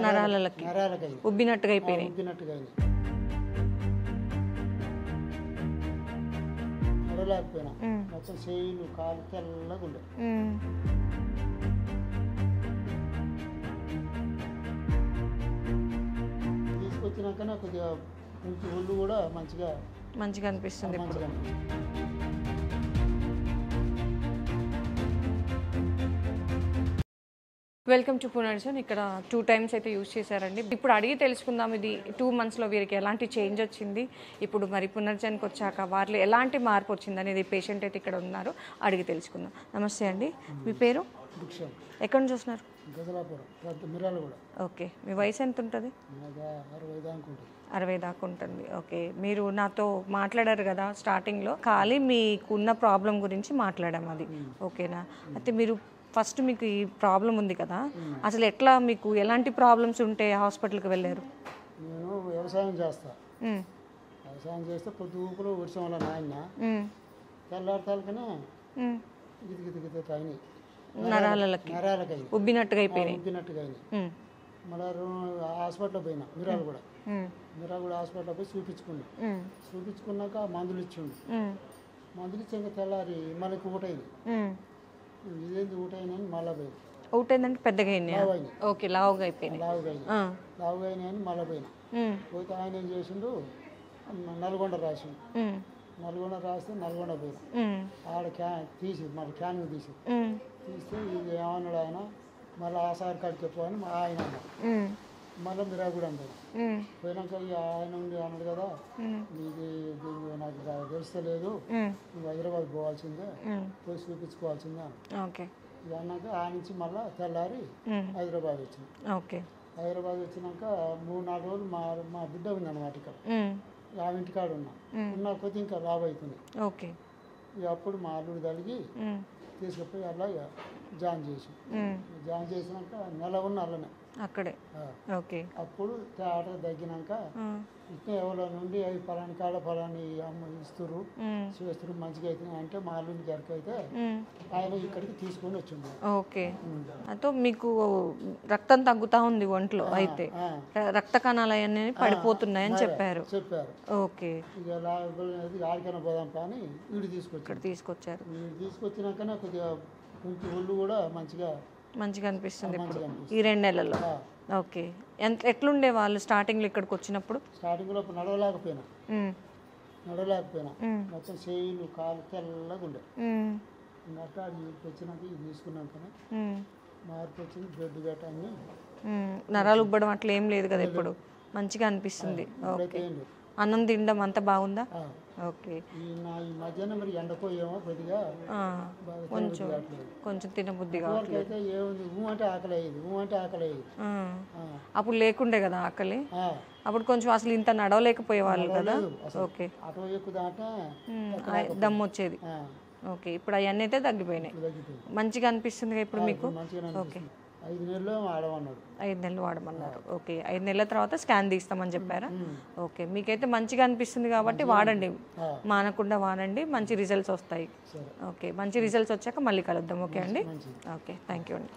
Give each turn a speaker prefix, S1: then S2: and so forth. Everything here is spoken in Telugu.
S1: నరాలకి ఉబ్బినట్టుగా అయిపోయినాయి.
S2: నడలేకపోయినా మొత్తం చేయిలు కాలు తెల్లగా ఉండే. తీసుకొచ్చినాకనే కొద్దిగా ఒళ్ళు కూడా మంచిగా
S1: అనిపిస్తుంది. Welcome to పునర్జన్. ఇక్కడ 2 times అయితే యూజ్ చేశారండి. ఇప్పుడు అడిగి తెలుసుకుందాం ఇది 2 monthsలో వీరికి ఎలాంటి చేంజ్ వచ్చింది, ఇప్పుడు మరి పునర్జన్కి వచ్చాక వారిలో ఎలాంటి మార్పు వచ్చింది అనేది పేషెంట్ అయితే ఇక్కడ ఉన్నారు, అడిగి తెలుసుకుందాం. నమస్తే అండి, మీ పేరు? ఎక్కడి నుంచి వస్తున్నారు? ఓకే, మీ వయసు ఎంత ఉంటుంది? 60 దాకా ఉంటుంది. ఓకే, మీరు నాతో మాట్లాడారు కదా స్టార్టింగ్లో, ఖాళీ మీకున్న ప్రాబ్లం గురించి మాట్లాడాము అది, ఓకేనా? అయితే మీరు ఫస్ట్ మీకు ఈ ప్రాబ్లం ఉంది కదా, అసలు ఎట్లా మీకు ఎలాంటి ప్రాబ్లమ్స్ ఉంటే హాస్పిటల్కి వెళ్ళారు?
S2: నేను వ్యవసాయం చేస్తే పొద్దుపులో వర్షం వల్ల నాయన తెల్లారితాలకనే గిది
S1: నరాలకి ఉబ్బినట్టుగా అయిపోయినాయి.
S2: మళ్ళీ హాస్పిటల్ పోయినా మిరాగూడ హాస్పిటల్ పోయి చూపించుకున్నాక మందులు ఇచ్చిండు. మందులు ఇచ్చాక తెల్లారి మళ్ళీ ఊటైంది. ఇదేంటి ఊటైనా మళ్ళీ పోయింది.
S1: ఊటైందంటే పెద్దగా ఓకే, లావుగా అయిపోయినాయి
S2: అని మళ్ళీ పోయినా. పోతే ఆయన ఏం చేసిండు, నల్గొండ రాసిండు. నల్గొండ రాస్తే నల్గొండ పోయినా. ఆడ మళ్ళీ క్యాన్ తీస్తే ఇది ఏమన్నాడు ఆయన, మళ్ళీ ఆ సార్ కాడికి చెప్పని ఆయన అన్నాడు. మళ్ళీ మిరాగూడ అంటాడు. పోయినాక ఆయన ఉండి అన్నాడు కదా, నీది నాకు తెలుస్తలేదు, నువ్వు హైదరాబాద్ పోవాల్సిందే, పోయి చూపించుకోవాల్సిందే అన్నాడు. ఇది అన్నాక ఆ నుంచి మళ్ళీ తెల్లారి హైదరాబాద్ వచ్చింది. హైదరాబాద్ వచ్చినాక 3-4 రోజులు మా బిడ్డ ఉంది అన్నమాట ఇక్కడ. ఆ ఇంటికాడ ఉన్నా కొద్ది ఇంకా లాభ అవుతుంది. ఇక అప్పుడు మా అల్లుడు తలిగి తీసుకుపోయి అలా జాయిన్ చేసినాక నెల ఉన్న అల్లనే
S1: అక్కడే.
S2: అప్పుడు తేట తగ్గినాక ఇట్లా ఎవరో నుండి అవి ఫలాని కాడ ఫలాని అమ్మ ఇస్తురు చేస్తురు మంచిగా అవుతుంది అంటే మా అల్లుడి గారికి అయితే ఆయన ఇక్కడికి తీసుకొని వచ్చిండు.
S1: ఓకే, అయితే మీకు రక్తం తగ్గుతా ఉంది ఒంట్లో, అయితే రక్త కణాలు అవన్నీ పడిపోతున్నాయని చెప్పారు. ఓకే,
S2: ఇక ఆడికైనా పోదాం కానీ వీడు
S1: తీసుకొచ్చారు.
S2: తీసుకొచ్చినాకనే కొద్దిగా ఒళ్ళు కూడా మంచిగా
S1: అనిపిస్తుంది ఇప్పుడు ఈ 2 నెలల్లో. ఓకే, ఎట్లుండే వాళ్ళు స్టార్టింగ్లో ఇక్కడికి వచ్చినప్పుడు?
S2: స్టార్టింగ్లో నడవలేకపోయినా మొత్తం చేయిలు కాలు తెల్లగా ఉండే. అట్లా వచ్చినాక ఇది తీసుకున్నాకనే మార్పు వచ్చింది. బ్లడ్ గట్ట అన్ని
S1: నరాలు ఉబ్బడం అట్లా ఏం లేదు కదా, ఇప్పుడు మంచిగా అనిపిస్తుంది. ఓకే, అన్నం తినడం అంతా బాగుందా? ఓకే,
S2: ఈ మధ్యాహ్నం మరి ఎండకో ఏమో కొద్దిగా
S1: కొంచెం తినబుద్ధి
S2: అయితే ఏముంది, అంటే ఆకలి అయ్యేది.
S1: అప్పుడు లేకుండే కదా ఆకలి, అప్పుడు కొంచెం అసలు ఇంత నడవలేకపోయేవాళ్ళు కదా. ఓకే,
S2: అటు ఎక్కుదాట
S1: దమ్ము వచ్చేది. ఓకే, ఇప్పుడు అవన్నీ అయితే తగ్గిపోయినాయి, మంచిగా అనిపిస్తుంది ఇప్పుడు మీకు. ఓకే,
S2: 5 నెలలు వాడమన్నాడు.
S1: 5 నెలలు వాడమన్నారు. ఓకే, 5 నెలల తర్వాత స్కాన్ తీస్తామని చెప్పారా? ఓకే, మీకైతే మంచిగా అనిపిస్తుంది కాబట్టి వాడండి, మానకుండా వాడండి, మంచి రిజల్ట్స్ వస్తాయి. ఓకే, మంచి రిజల్ట్స్ వచ్చాక మళ్ళీ కలుద్దాం. ఓకే అండి, ఓకే, థ్యాంక్ యూ అండి.